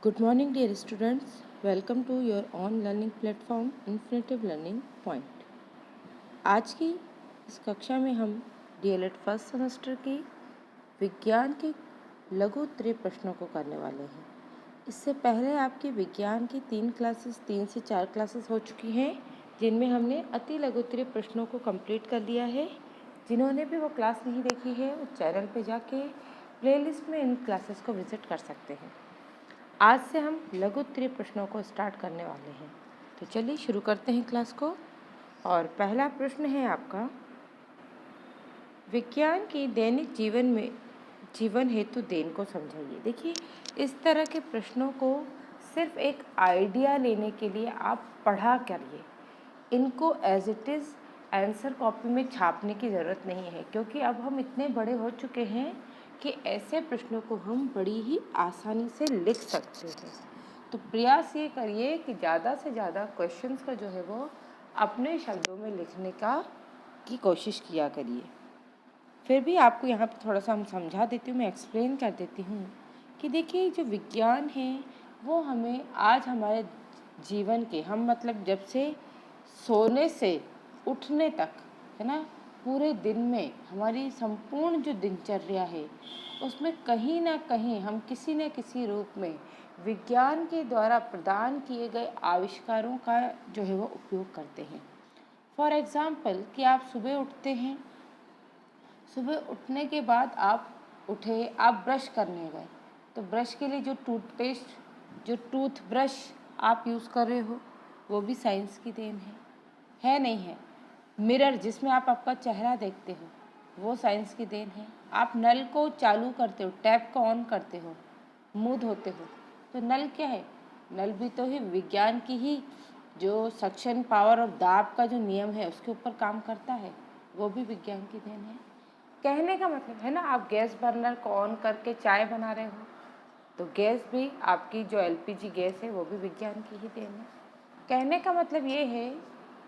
Good morning, dear students. Welcome to your own learning platform, Infinitive Learning Point. आज की इस कक्षा में हम DLED फर्स्ट सेमेस्टर के विज्ञान के लघु उत्तरीय प्रश्नों को करने वाले हैं। इससे पहले आपके विज्ञान की 3 से 4 क्लासेस हो चुकी हैं, जिनमें हमने अति लघु उत्तरीय प्रश्नों को कंप्लीट कर लिया है। जिन्होंने भी वो क्लास नहीं देखी है, उस चैनल पे जाके प्लेलिस्ट में इन क्लासेस को विजिट कर सकते हैं। आज से हम लघु उत्तरीय प्रश्नों को स्टार्ट करने वाले हैं, तो चलिए शुरू करते हैं क्लास को। और पहला प्रश्न है आपका, विज्ञान की दैनिक जीवन हेतु देन को समझाइए। देखिए, इस तरह के प्रश्नों को सिर्फ एक आइडिया लेने के लिए आप पढ़ा करिए। इनको as it is answer copy में छापने की ज़रूरत नहीं है, क्योंकि अब हम इतने बड़े हो चुके हैं कि ऐसे प्रश्नों को हम बड़ी ही आसानी से लिख सकते हैं। तो प्रयास ये करिए कि ज़्यादा से ज़्यादा क्वेश्चंस का जो है वो अपने शब्दों में लिखने की कोशिश किया करिए। फिर भी आपको यहाँ पर थोड़ा सा हम समझा देती हूँ, मैं एक्सप्लेन कर देती हूँ कि देखिए, जो विज्ञान है वो हमें आज हमारे जीवन के मतलब जब से सोने से उठने तक, है ना, पूरे दिन में हमारी संपूर्ण जो दिनचर्या है उसमें कहीं ना कहीं हम किसी न किसी रूप में विज्ञान के द्वारा प्रदान किए गए आविष्कारों का जो है वो उपयोग करते हैं। फॉर एग्ज़ाम्पल कि आप सुबह उठते हैं, सुबह उठने के बाद आप ब्रश करने गए, तो ब्रश के लिए जो टूथब्रश आप यूज़ कर रहे हो वो भी साइंस की देन है नहीं है? मिरर जिसमें आप आपका चेहरा देखते हो वो साइंस की देन है। आप नल को चालू करते हो, टैप को ऑन करते हो, मुंह धोते हो, तो नल क्या है? नल भी तो ही विज्ञान की ही जो सक्शन पावर और दाब का जो नियम है उसके ऊपर काम करता है, वो भी विज्ञान की देन है। कहने का मतलब है ना, आप गैस बर्नर को ऑन करके चाय बना रहे हो, तो गैस भी आपकी जो LPG गैस है वो भी विज्ञान की ही देन है। कहने का मतलब ये है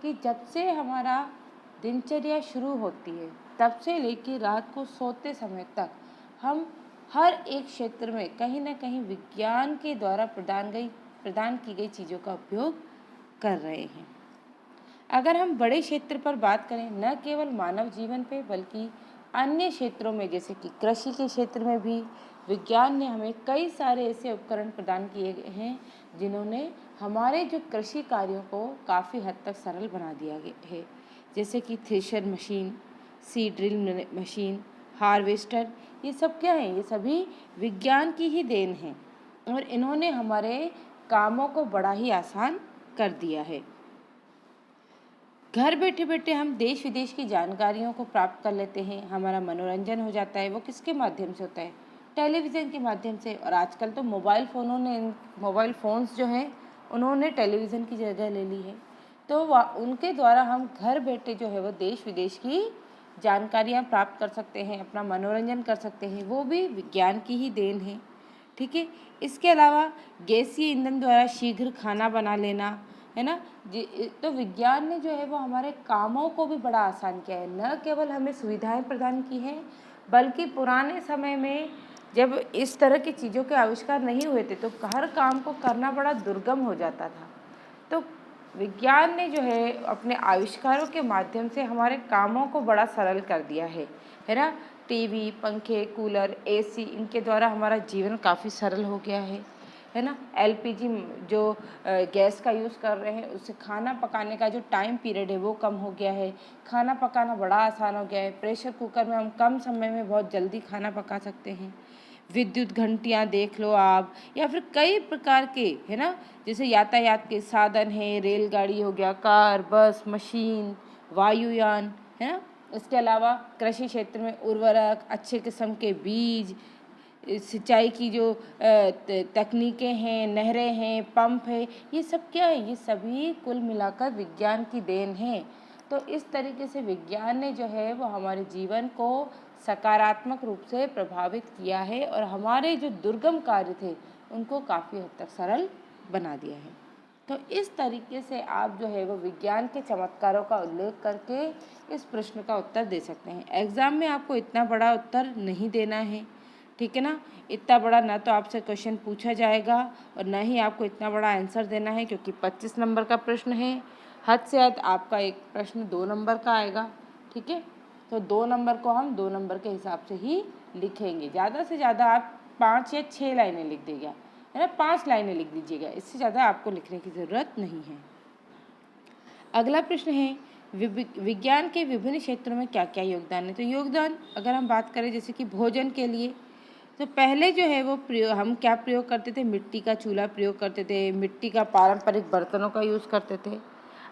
कि जब से हमारा दिनचर्या शुरू होती है तब से लेकर रात को सोते समय तक हम हर एक क्षेत्र में कहीं ना कहीं विज्ञान के द्वारा प्रदान की गई चीज़ों का उपयोग कर रहे हैं। अगर हम बड़े क्षेत्र पर बात करें, न केवल मानव जीवन पे बल्कि अन्य क्षेत्रों में, जैसे कि कृषि के क्षेत्र में भी विज्ञान ने हमें कई सारे ऐसे उपकरण प्रदान किए गए हैं जिन्होंने हमारे जो कृषि कार्यों को काफ़ी हद तक सरल बना दिया है। जैसे कि thresher machine, seed drill machine, harvester, ये सब क्या है? ये सभी विज्ञान की ही देन है और इन्होंने हमारे कामों को बड़ा ही आसान कर दिया है। घर बैठे बैठे हम देश विदेश की जानकारियों को प्राप्त कर लेते हैं। हमारा मनोरंजन हो जाता है, वो किसके माध्यम से होता है? टेलीविज़न के माध्यम से। और आजकल तो मोबाइल फ़ोन्स जो हैं उन्होंने टेलीविज़न की जगह ले ली है, तो उनके द्वारा हम घर बैठे जो है वो देश विदेश की जानकारियाँ प्राप्त कर सकते हैं, अपना मनोरंजन कर सकते हैं, वो भी विज्ञान की ही देन है। ठीक है। इसके अलावा गैसीय ईंधन द्वारा शीघ्र खाना बना लेना, है ना, तो विज्ञान ने जो है वो हमारे कामों को भी बड़ा आसान किया है। न केवल हमें सुविधाएं प्रदान की हैं, बल्कि पुराने समय में जब इस तरह की चीज़ों के आविष्कार नहीं हुए थे तो हर काम को करना बड़ा दुर्गम हो जाता था। तो विज्ञान ने जो है अपने आविष्कारों के माध्यम से हमारे कामों को बड़ा सरल कर दिया है ना। टीवी, पंखे, कूलर, AC, इनके द्वारा हमारा जीवन काफ़ी सरल हो गया है ना। LPG जो गैस का यूज़ कर रहे हैं, उससे खाना पकाने का जो टाइम पीरियड है वो कम हो गया है। खाना पकाना बड़ा आसान हो गया है। प्रेशर कुकर में हम कम समय में बहुत जल्दी खाना पका सकते हैं। विद्युत घंटियाँ देख लो आप, या फिर कई प्रकार के, है ना, जैसे यातायात के साधन हैं, रेलगाड़ी हो गया, कार, बस, मशीन, वायुयान, है ना। इसके अलावा कृषि क्षेत्र में उर्वरक, अच्छे किस्म के बीज, सिंचाई की जो तकनीकें हैं, नहरें हैं, पंप है, ये सब क्या है? ये सभी कुल मिलाकर विज्ञान की देन है। तो इस तरीके से विज्ञान ने जो है वो हमारे जीवन को सकारात्मक रूप से प्रभावित किया है और हमारे जो दुर्गम कार्य थे उनको काफ़ी हद तक सरल बना दिया है। तो इस तरीके से आप जो है वो विज्ञान के चमत्कारों का उल्लेख करके इस प्रश्न का उत्तर दे सकते हैं। एग्ज़ाम में आपको इतना बड़ा उत्तर नहीं देना है, ठीक है ना। इतना बड़ा ना तो आपसे क्वेश्चन पूछा जाएगा और ना ही आपको इतना बड़ा आंसर देना है, क्योंकि 25 नंबर का प्रश्न है। हद से हद आपका एक प्रश्न 2 नंबर का आएगा, ठीक है। तो 2 नंबर को हम 2 नंबर के हिसाब से ही लिखेंगे। ज़्यादा से ज़्यादा आप 5 या 6 लाइनें लिख देगा, है ना, 5 लाइनें लिख दीजिएगा, इससे ज़्यादा आपको लिखने की ज़रूरत नहीं है। अगला प्रश्न है, विज्ञान के विभिन्न क्षेत्रों में क्या क्या योगदान है। तो योगदान अगर हम बात करें जैसे कि भोजन के लिए, तो पहले जो है वो हम क्या प्रयोग करते थे, मिट्टी का चूल्हा प्रयोग करते थे, मिट्टी का पारंपरिक बर्तनों का यूज़ करते थे।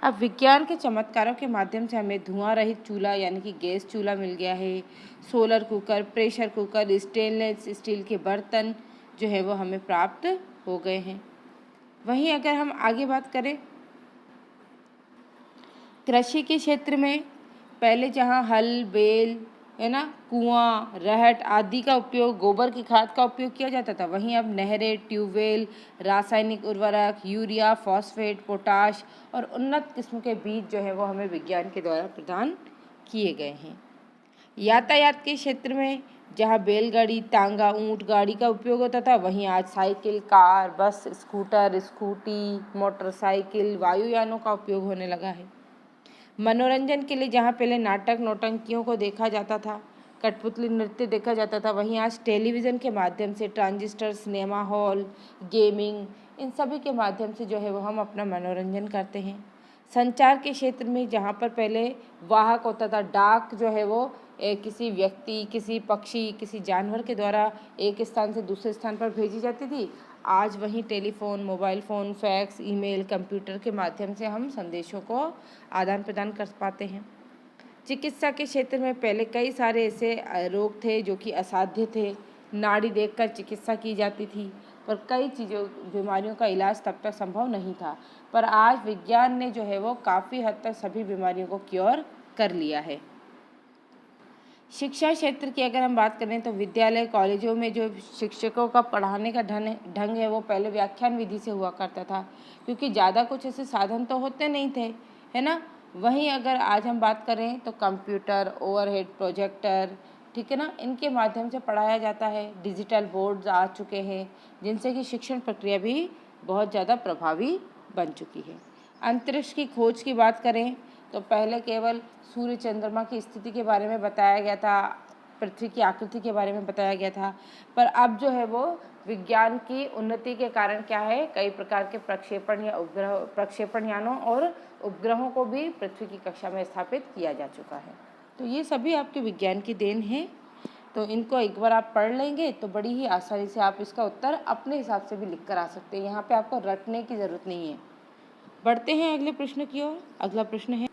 अब विज्ञान के चमत्कारों के माध्यम से हमें धुआं रहित चूल्हा यानी कि गैस चूल्हा मिल गया है। Solar cooker, pressure cooker, stainless steel के बर्तन जो है वो हमें प्राप्त हो गए हैं। वहीं अगर हम आगे बात करें कृषि के क्षेत्र में, पहले जहाँ हल, बैल, है ना, कुआं, रहट आदि का उपयोग, गोबर की खाद का उपयोग किया जाता था, वहीं अब नहरें, ट्यूबवेल, रासायनिक उर्वरक, यूरिया, फॉस्फेट, पोटाश और उन्नत किस्म के बीज जो है वो हमें विज्ञान के द्वारा प्रदान किए गए हैं। यातायात के क्षेत्र में जहाँ बैलगाड़ी, तांगा, ऊंट गाड़ी का उपयोग होता था, वहीं आज साइकिल, कार, बस, स्कूटर, स्कूटी, मोटरसाइकिल, वायुयानों का उपयोग होने लगा है। मनोरंजन के लिए जहाँ पहले नाटक नौटंकियों को देखा जाता था, कठपुतली नृत्य देखा जाता था, वहीं आज टेलीविज़न के माध्यम से ट्रांजिस्टर, सिनेमा हॉल, गेमिंग, इन सभी के माध्यम से जो है वो हम अपना मनोरंजन करते हैं। संचार के क्षेत्र में जहाँ पर पहले वाहक होता था, डाक जो है वो किसी व्यक्ति, किसी पक्षी, किसी जानवर के द्वारा एक स्थान से दूसरे स्थान पर भेजी जाती थी, आज वहीं telephone, mobile phone, fax, email, computer के माध्यम से हम संदेशों को आदान प्रदान कर पाते हैं। चिकित्सा के क्षेत्र में पहले कई सारे ऐसे रोग थे जो कि असाध्य थे, नाड़ी देखकर चिकित्सा की जाती थी, पर कई बीमारियों का इलाज तब तक संभव नहीं था, पर आज विज्ञान ने जो है वो काफ़ी हद तक सभी बीमारियों को क्योर कर लिया है। शिक्षा क्षेत्र की अगर हम बात करें तो विद्यालय, कॉलेजों में जो शिक्षकों का पढ़ाने का ढंग है वो पहले व्याख्यान विधि से हुआ करता था, क्योंकि ज़्यादा कुछ ऐसे साधन तो होते नहीं थे, है ना। वहीं अगर आज हम बात करें तो कंप्यूटर, ओवरहेड प्रोजेक्टर, ठीक है ना, इनके माध्यम से पढ़ाया जाता है। डिजिटल बोर्ड्स आ चुके हैं जिनसे कि शिक्षण प्रक्रिया भी बहुत ज़्यादा प्रभावी बन चुकी है। अंतरिक्ष की खोज की बात करें तो पहले केवल सूर्य चंद्रमा की स्थिति के बारे में बताया गया था, पृथ्वी की आकृति के बारे में बताया गया था, पर अब जो है वो विज्ञान की उन्नति के कारण क्या है, कई प्रकार के प्रक्षेपण यानों और उपग्रहों को भी पृथ्वी की कक्षा में स्थापित किया जा चुका है। तो ये सभी आपके विज्ञान की देन है। तो इनको एक बार आप पढ़ लेंगे तो बड़ी ही आसानी से आप इसका उत्तर अपने हिसाब से भी लिख कर आ सकते हैं। यहाँ पे आपको रटने की ज़रूरत नहीं है। बढ़ते हैं अगले प्रश्न की ओर। अगला प्रश्न है,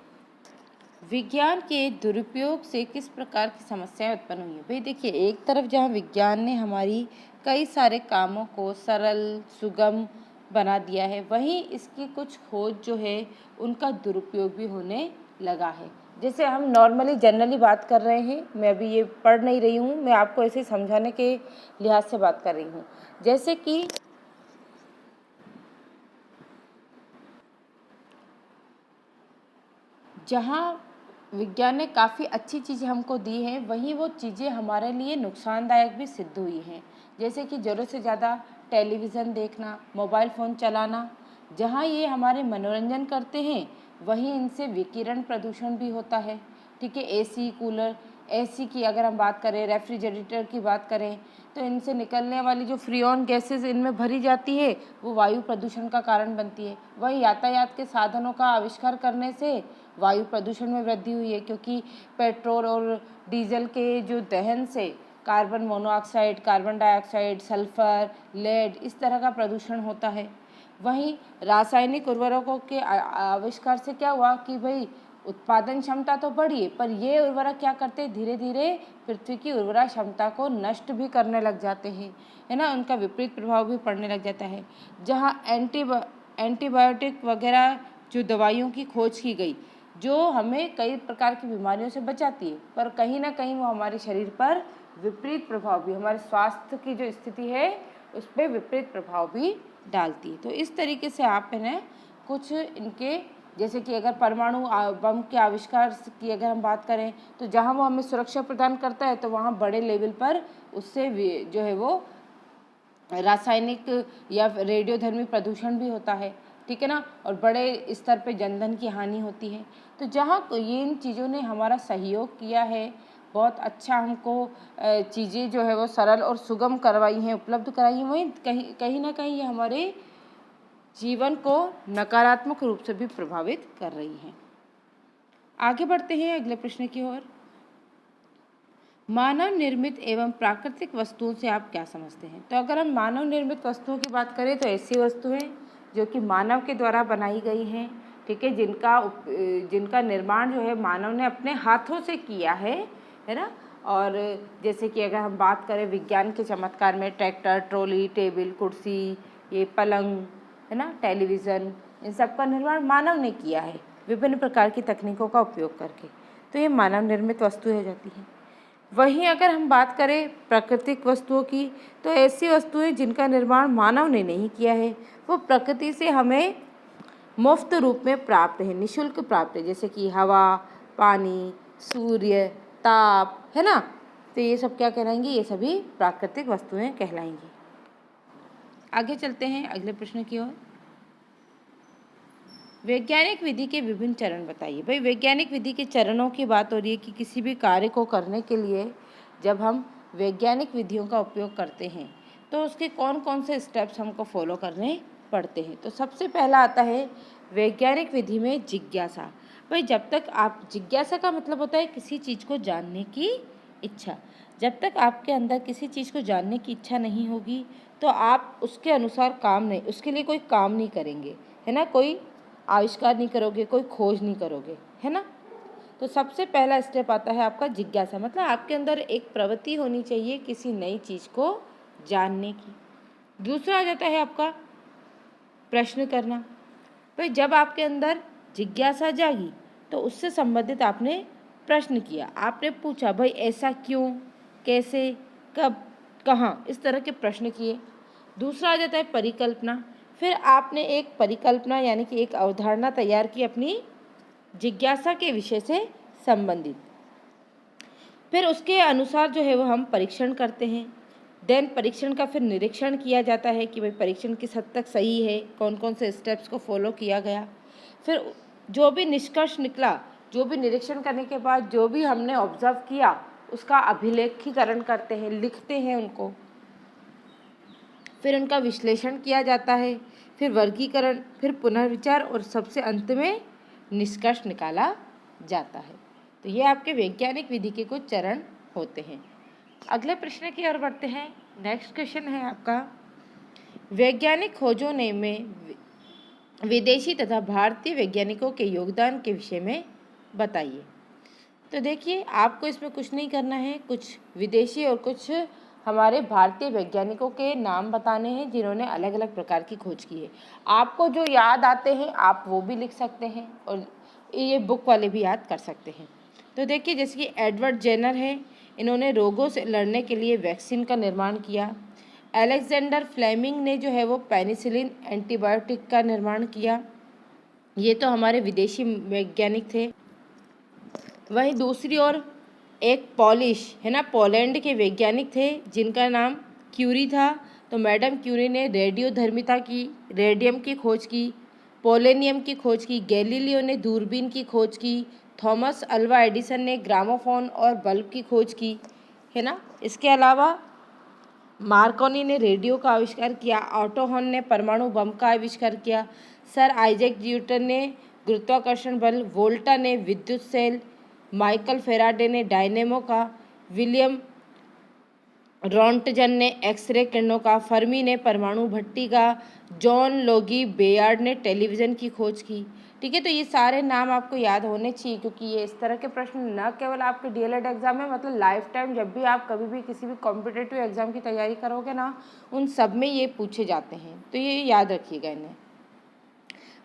विज्ञान के दुरुपयोग से किस प्रकार की समस्याएं उत्पन्न हुई है। भाई देखिए, एक तरफ जहाँ विज्ञान ने हमारी कई सारे कामों को सरल, सुगम बना दिया है, वहीं इसकी कुछ खोज जो है उनका दुरुपयोग भी होने लगा है। जैसे हम नॉर्मली जनरली बात कर रहे हैं, मैं अभी ये पढ़ नहीं रही हूँ, मैं आपको ऐसे समझाने के लिहाज से बात कर रही हूँ। जैसे कि जहाँ विज्ञान ने काफ़ी अच्छी चीज़ें हमको दी हैं, वहीं वो चीज़ें हमारे लिए नुकसानदायक भी सिद्ध हुई हैं। जैसे कि ज़रूरत से ज़्यादा टेलीविज़न देखना, मोबाइल फ़ोन चलाना, जहाँ ये हमारे मनोरंजन करते हैं वहीं इनसे विकिरण प्रदूषण भी होता है, ठीक है। एसी, कूलर, एसी की अगर हम बात करें, रेफ्रिजरेटर की बात करें, तो इनसे निकलने वाली जो फ्रीऑन गैसेस इनमें भरी जाती है वो वायु प्रदूषण का कारण बनती है। वहीं यातायात के साधनों का आविष्कार करने से वायु प्रदूषण में वृद्धि हुई है, क्योंकि पेट्रोल और डीजल के जो दहन से carbon monoxide, carbon dioxide, sulphur, lead, इस तरह का प्रदूषण होता है। वहीं रासायनिक उर्वरकों के आविष्कार से क्या हुआ कि भाई उत्पादन क्षमता तो बढ़ी है, पर ये उर्वरक क्या करते हैं, धीरे धीरे पृथ्वी की उर्वरा क्षमता को नष्ट भी करने लग जाते हैं, है ना, उनका विपरीत प्रभाव भी पड़ने लग जाता है। जहाँ एंटीबायोटिक वगैरह जो दवाइयों की खोज की गई, जो हमें कई प्रकार की बीमारियों से बचाती है, पर कहीं ना कहीं वो हमारे शरीर पर विपरीत प्रभाव भी, हमारे स्वास्थ्य की जो स्थिति है उस पर विपरीत प्रभाव भी डालती है। तो इस तरीके से आप है कुछ इनके जैसे कि अगर परमाणु बम के आविष्कार की अगर हम बात करें तो जहाँ वो हमें सुरक्षा प्रदान करता है तो वहाँ बड़े लेवल पर उससे जो है वो रासायनिक या रेडियोधर्मी प्रदूषण भी होता है, ठीक है ना, और बड़े स्तर पे जनधन की हानि होती है। तो जहाँ ये इन चीज़ों ने हमारा सहयोग किया है, बहुत अच्छा हमको चीज़ें जो है वो सरल और सुगम करवाई हैं, उपलब्ध कराई हैं, वहीं कहीं ना कहीं ये हमारे जीवन को नकारात्मक रूप से भी प्रभावित कर रही हैं। आगे बढ़ते हैं अगले प्रश्न की ओर। मानव निर्मित एवं प्राकृतिक वस्तुओं से आप क्या समझते हैं? तो अगर हम मानव निर्मित वस्तुओं की बात करें तो ऐसी वस्तुएं जो कि मानव के द्वारा बनाई गई हैं, ठीक है, जिनका निर्माण जो है मानव ने अपने हाथों से किया है ना। और जैसे कि अगर हम बात करें विज्ञान के चमत्कार में ट्रैक्टर, ट्रॉली, टेबल, कुर्सी, ये पलंग, है ना, टेलीविज़न, इन सब का निर्माण मानव ने किया है विभिन्न प्रकार की तकनीकों का उपयोग करके। तो ये मानव निर्मित वस्तु हो जाती है। वहीं अगर हम बात करें प्राकृतिक वस्तुओं की तो ऐसी वस्तुएं जिनका निर्माण मानव ने नहीं किया है, वो प्रकृति से हमें मुफ्त रूप में प्राप्त है, निःशुल्क प्राप्त है, जैसे कि हवा, पानी, सूर्य, ताप, है ना। तो ये सब क्या कहलाएंगी? ये सभी प्राकृतिक वस्तुएं कहलाएंगी। आगे चलते हैं अगले प्रश्न की ओर। वैज्ञानिक विधि के विभिन्न चरण बताइए। भाई वैज्ञानिक विधि के चरणों की बात हो रही है कि किसी भी कार्य को करने के लिए जब हम वैज्ञानिक विधियों का उपयोग करते हैं तो उसके कौन कौन से स्टेप्स हमको फॉलो करने पड़ते हैं। तो सबसे पहला आता है वैज्ञानिक विधि में जिज्ञासा। भाई जब तक आप, जिज्ञासा का मतलब होता है किसी चीज़ को जानने की इच्छा। जब तक आपके अंदर किसी चीज़ को जानने की इच्छा नहीं होगी तो आप उसके अनुसार काम नहीं, उसके लिए कोई काम नहीं करेंगे, है ना, कोई आविष्कार नहीं करोगे, कोई खोज नहीं करोगे, है ना। तो सबसे पहला स्टेप आता है आपका जिज्ञासा, मतलब आपके अंदर एक प्रवृत्ति होनी चाहिए किसी नई चीज़ को जानने की। दूसरा आ जाता है आपका प्रश्न करना। भाई जब आपके अंदर जिज्ञासा जागी तो उससे संबंधित आपने प्रश्न किया, आपने पूछा भाई ऐसा क्यों, कैसे, कब, कहाँ, इस तरह के प्रश्न किए। दूसरा आ जाता है परिकल्पना। फिर आपने एक परिकल्पना यानी कि एक अवधारणा तैयार की अपनी जिज्ञासा के विषय से संबंधित। फिर उसके अनुसार जो है वो हम परीक्षण करते हैं। देन परीक्षण का फिर निरीक्षण किया जाता है कि भाई परीक्षण किस हद तक सही है, कौन कौन से स्टेप्स को फॉलो किया गया। फिर जो भी निष्कर्ष निकला, जो भी निरीक्षण करने के बाद जो भी हमने ऑब्जर्व किया उसका अभिलेखीकरण करते हैं, लिखते हैं उनको। फिर उनका विश्लेषण किया जाता है, फिर वर्गीकरण, फिर पुनर्विचार और सबसे अंत में निष्कर्ष निकाला जाता है। तो ये आपके वैज्ञानिक विधि के कुछ चरण होते हैं। अगले प्रश्न की ओर बढ़ते हैं। नेक्स्ट क्वेश्चन है आपका, वैज्ञानिक खोजों में विदेशी तथा भारतीय वैज्ञानिकों के योगदान के विषय में बताइए। तो देखिए आपको इसमें कुछ नहीं करना है, कुछ विदेशी और कुछ हमारे भारतीय वैज्ञानिकों के नाम बताने हैं जिन्होंने अलग अलग प्रकार की खोज की है। आपको जो याद आते हैं आप वो भी लिख सकते हैं और ये बुक वाले भी याद कर सकते हैं। तो देखिए जैसे कि एडवर्ड जेनर है, इन्होंने रोगों से लड़ने के लिए वैक्सीन का निर्माण किया। अलेक्जेंडर फ्लेमिंग ने जो है वो पेनिसिलिन एंटीबायोटिक का निर्माण किया। ये तो हमारे विदेशी वैज्ञानिक थे। वहीं दूसरी ओर एक पॉलिश, है ना, पोलैंड के वैज्ञानिक थे जिनका नाम क्यूरी था। तो मैडम क्यूरी ने रेडियोधर्मिता की, रेडियम की खोज की, पोलेनियम की खोज की। गैलीलियो ने दूरबीन की खोज की। थॉमस अल्वा एडिसन ने ग्रामोफोन और बल्ब की खोज की, है ना। इसके अलावा मार्कोनी ने रेडियो का आविष्कार किया। ऑटो हॉर्न ने परमाणु बम का आविष्कार किया। सर आइजैक न्यूटन ने गुरुत्वाकर्षण बल। वोल्टा ने विद्युत सेल। माइकल फेराडे ने डायनेमो का। विलियम रॉन्टजन ने एक्सरे किरणों का। फर्मी ने परमाणु भट्टी का। जॉन लोगी बेयार्ड ने टेलीविज़न की खोज की। ठीक है, तो ये सारे नाम आपको याद होने चाहिए क्योंकि ये इस तरह के प्रश्न न केवल आपके डीएलएड एग्जाम में, मतलब लाइफ टाइम जब भी आप कभी भी किसी भी कॉम्पिटिटिव एग्जाम की तैयारी करोगे ना, उन सब में ये पूछे जाते हैं, तो ये याद रखिएगा इन्हें।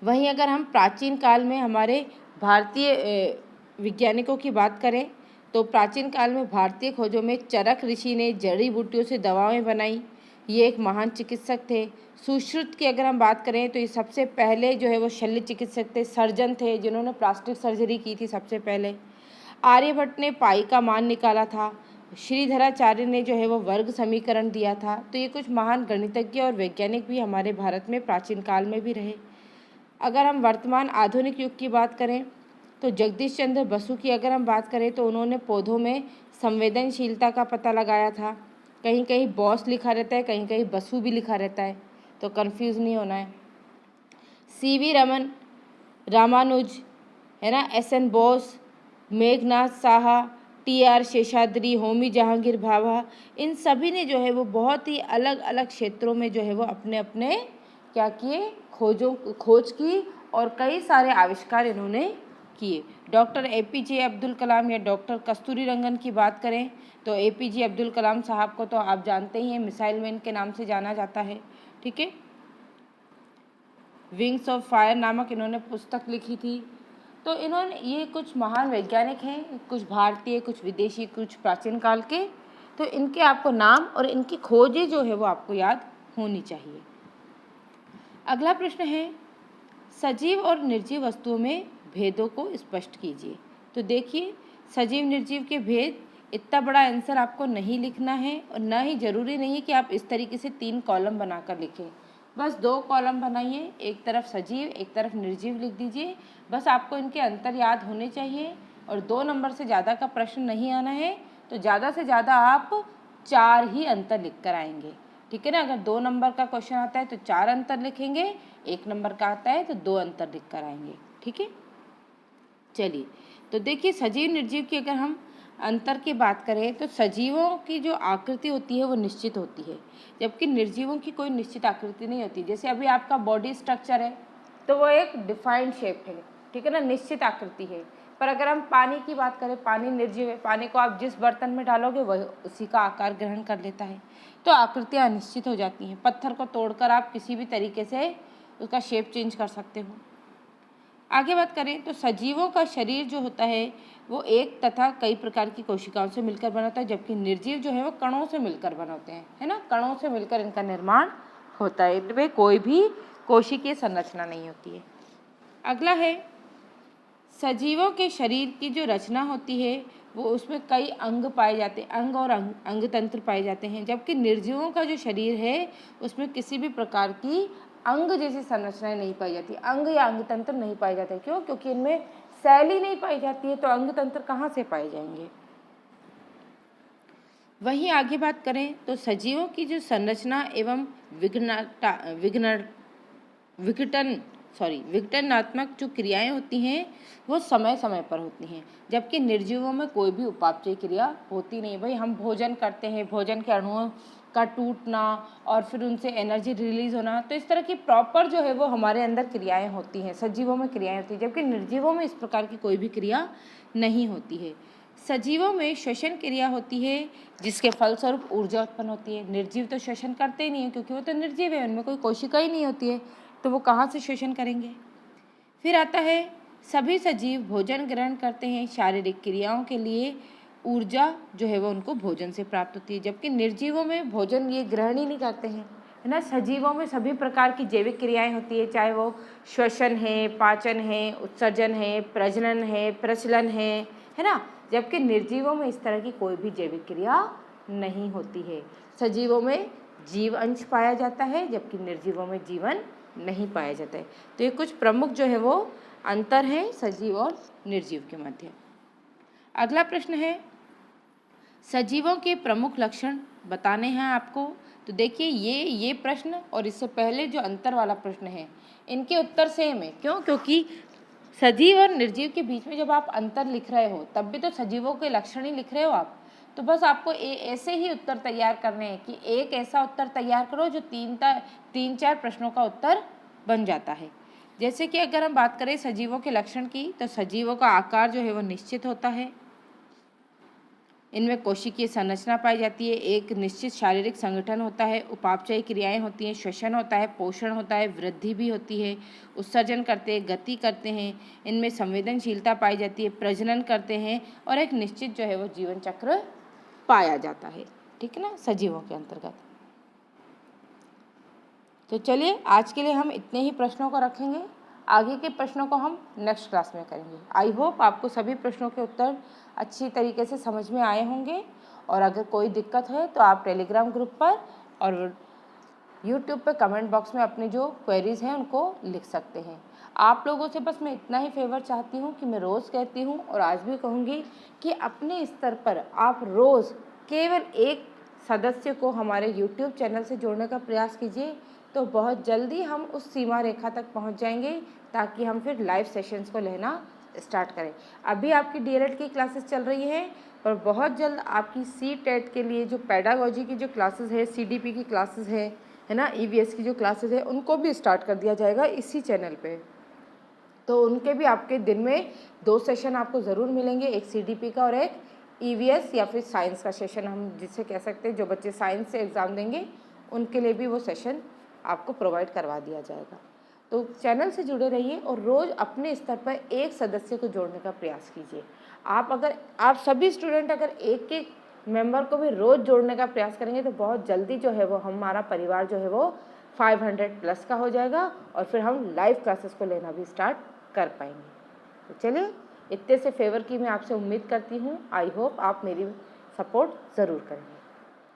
वहीं अगर हम प्राचीन काल में हमारे भारतीय वैज्ञानिकों की बात करें तो प्राचीन काल में भारतीय खोजों में चरक ऋषि ने जड़ी बूटियों से दवाएं बनाई। ये एक महान चिकित्सक थे। सुश्रुत की अगर हम बात करें तो ये सबसे पहले जो है वो शल्य चिकित्सक थे, सर्जन थे जिन्होंने प्लास्टिक सर्जरी की थी सबसे पहले। आर्यभट्ट ने पाई का मान निकाला था। श्रीधराचार्य ने जो है वो वर्ग समीकरण दिया था। तो ये कुछ महान गणितज्ञ और वैज्ञानिक भी हमारे भारत में प्राचीन काल में भी रहे। अगर हम वर्तमान आधुनिक युग की बात करें तो जगदीश चंद्र बसु की अगर हम बात करें तो उन्होंने पौधों में संवेदनशीलता का पता लगाया था। कहीं कहीं बॉस लिखा रहता है, कहीं कहीं बसु भी लिखा रहता है, तो कंफ्यूज नहीं होना है। सीवी रमन, रामानुज, है ना, एसएन बोस, मेघनाथ साहा, टीआर शेषाद्री, होमी जहांगीर भाभा, इन सभी ने जो है वो बहुत ही अलग अलग क्षेत्रों में जो है वो अपने अपने क्या किए, खोज की और कई सारे आविष्कार इन्होंने किए। डॉक्टर एपीजे अब्दुल कलाम या डॉक्टर कस्तूरी रंगन की बात करें तो एपीजे अब्दुल कलाम साहब को तो आप जानते ही हैं, मिसाइल मैन के नाम से जाना जाता है। ठीक है, विंग्स ऑफ फायर नामक इन्होंने पुस्तक लिखी थी। तो इन्होंने, ये कुछ महान वैज्ञानिक हैं, कुछ भारतीय, कुछ विदेशी, कुछ प्राचीन काल के। तो इनके आपको नाम और इनकी खोजें जो है वो आपको याद होनी चाहिए। अगला प्रश्न है, सजीव और निर्जीव वस्तुओं में भेदों को स्पष्ट कीजिए। तो देखिए, सजीव निर्जीव के भेद, इतना बड़ा आंसर आपको नहीं लिखना है और न ही ज़रूरी नहीं है कि आप इस तरीके से 3 कॉलम बनाकर लिखें। बस 2 कॉलम बनाइए, एक तरफ सजीव एक तरफ निर्जीव लिख दीजिए। बस आपको इनके अंतर याद होने चाहिए और 2 नंबर से ज़्यादा का प्रश्न नहीं आना है। तो ज़्यादा से ज़्यादा आप 4 ही अंतर लिख कर आएंगे। ठीक है ना, अगर 2 नंबर का क्वेश्चन आता है तो 4 अंतर लिखेंगे, 1 नंबर का आता है तो 2 अंतर लिख कर आएंगे। ठीक है, चलिए तो देखिए, सजीव निर्जीव की अगर हम अंतर की बात करें तो सजीवों की जो आकृति होती है वो निश्चित होती है, जबकि निर्जीवों की कोई निश्चित आकृति नहीं होती। जैसे अभी आपका बॉडी स्ट्रक्चर है तो वो एक डिफाइंड शेप है, ठीक है ना, निश्चित आकृति है। पर अगर हम पानी की बात करें, पानी निर्जीव है, पानी को आप जिस बर्तन में डालोगे वही उसी का आकार ग्रहण कर लेता है, तो आकृतियाँ अनिश्चित हो जाती हैं। पत्थर को तोड़कर आप किसी भी तरीके से उसका शेप चेंज कर सकते हो। आगे बात करें तो सजीवों का शरीर जो होता है वो एक तथा कई प्रकार की कोशिकाओं से मिलकर बना होता है, जबकि निर्जीव जो है वो कणों से मिलकर बना होते हैं, है ना, कणों से मिलकर इनका निर्माण होता है। इनमें कोई भी कोशिकीय संरचना नहीं होती है। अगला है, सजीवों के शरीर की जो रचना होती है वो उसमें कई अंग पाए जाते हैं, अंग और अंग तंत्र पाए जाते हैं, जबकि निर्जीवों का जो शरीर है उसमें किसी भी प्रकार की अंग जैसी संरचनाएं नहीं पाई जाती, अंग या अंग तंत्र नहीं पाए जाते। क्यों? क्योंकि इनमें सेल ही नहीं पाई जाती है, तो अंग तंत्र कहाँ से पाए जाएंगे। वहीं आगे बात करें तो सजीवों की जो संरचना एवं विघटनात्मक जो क्रियाएं होती हैं वो समय समय पर होती हैं, जबकि निर्जीवों में कोई भी उपापचय क्रिया होती नहीं। भाई हम भोजन करते हैं, भोजन के अणुओं का टूटना और फिर उनसे एनर्जी रिलीज होना, तो इस तरह की प्रॉपर जो है वो हमारे अंदर क्रियाएं होती हैं, सजीवों में क्रियाएं होती हैं, जबकि निर्जीवों में इस प्रकार की कोई भी क्रिया नहीं होती है। सजीवों में श्वसन क्रिया होती है जिसके फलस्वरूप ऊर्जा उत्पन्न होती है। निर्जीव तो श्वसन करते ही नहीं है क्योंकि वो तो निर्जीव है, उनमें कोई कोशिका ही नहीं होती है, तो वो कहाँ से श्वसन करेंगे। फिर आता है, सभी सजीव भोजन ग्रहण करते हैं, शारीरिक क्रियाओं के लिए ऊर्जा जो है वो उनको भोजन से प्राप्त होती है, जबकि निर्जीवों में भोजन ये ग्रहण ही नहीं करते हैं, है ना। सजीवों में सभी प्रकार की जैविक क्रियाएं होती है, चाहे वो श्वसन है, पाचन है, उत्सर्जन है, प्रजनन है, प्रचलन है ना, जबकि निर्जीवों में इस तरह की कोई भी जैविक क्रिया नहीं होती है। सजीवों में जीव अंश पाया जाता है, जबकि निर्जीवों में जीवन नहीं पाया जाता है। तो ये कुछ प्रमुख जो है वो अंतर है सजीव और निर्जीव के मध्य। अगला प्रश्न है, सजीवों के प्रमुख लक्षण बताने हैं आपको। तो देखिए, ये प्रश्न और इससे पहले जो अंतर वाला प्रश्न है इनके उत्तर सेम है। क्यों? क्योंकि सजीव और निर्जीव के बीच में जब आप अंतर लिख रहे हो तब भी तो सजीवों के लक्षण ही लिख रहे हो आप। तो बस आपको ऐसे ही उत्तर तैयार करने हैं कि एक ऐसा उत्तर तैयार करो जो 3-4 प्रश्नों का उत्तर बन जाता है। जैसे कि अगर हम बात करें सजीवों के लक्षण की, तो सजीवों का आकार जो है वो निश्चित होता है, इनमें कोशिकीय संरचना पाई जाती है, एक निश्चित शारीरिक संगठन होता है, उपापचयी क्रियाएं होती हैं, श्वसन होता है, पोषण होता है, वृद्धि भी होती है, उत्सर्जन करते हैं, गति करते हैं, इनमें संवेदनशीलता पाई जाती है, प्रजनन करते हैं और एक निश्चित जो है वो जीवन चक्र पाया जाता है। ठीक है ना, सजीवों के अंतर्गत। तो चलिए आज के लिए हम इतने ही प्रश्नों को रखेंगे, आगे के प्रश्नों को हम नेक्स्ट क्लास में करेंगे। आई होप आपको सभी प्रश्नों के उत्तर अच्छी तरीके से समझ में आए होंगे, और अगर कोई दिक्कत है तो आप टेलीग्राम ग्रुप पर और यूट्यूब पे कमेंट बॉक्स में अपनी जो क्वेरीज़ हैं उनको लिख सकते हैं। आप लोगों से बस मैं इतना ही फेवर चाहती हूँ कि मैं रोज़ कहती हूँ और आज भी कहूँगी कि अपने स्तर पर आप रोज़ केवल एक सदस्य को हमारे यूट्यूब चैनल से जोड़ने का प्रयास कीजिए, तो बहुत जल्दी हम उस सीमा रेखा तक पहुँच जाएंगे, ताकि हम फिर लाइव सेशंस को लेना स्टार्ट करें। अभी आपकी डीएलएड की क्लासेस चल रही हैं, पर बहुत जल्द आपकी सीटेट के लिए जो पेडागोजी की जो क्लासेस है, सीडीपी की क्लासेस है ना, ईवीएस की जो क्लासेस है, उनको भी स्टार्ट कर दिया जाएगा इसी चैनल पे। तो उनके भी आपके दिन में 2 सेशन आपको ज़रूर मिलेंगे, एक सीडीपी का और एक ईवीएस या फिर साइंस का सेशन हम जिसे कह सकते हैं। जो बच्चे साइंस से एग्ज़ाम देंगे उनके लिए भी वो सेशन आपको प्रोवाइड करवा दिया जाएगा। तो चैनल से जुड़े रहिए और रोज़ अपने स्तर पर एक सदस्य को जोड़ने का प्रयास कीजिए। आप सभी स्टूडेंट अगर एक एक मेंबर को भी रोज़ जोड़ने का प्रयास करेंगे तो बहुत जल्दी जो है वो हमारा परिवार जो है वो 500 प्लस का हो जाएगा, और फिर हम लाइव क्लासेस को लेना भी स्टार्ट कर पाएंगे। तो चलिए, इतने से फेवर की मैं आपसे उम्मीद करती हूँ। आई होप आप मेरी सपोर्ट ज़रूर करेंगे।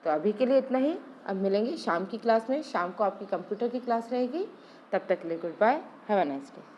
तो अभी के लिए इतना ही, अब मिलेंगे शाम की क्लास में। शाम को आपकी कंप्यूटर की क्लास रहेगी। तब तक के लिए goodbye, have a nice day.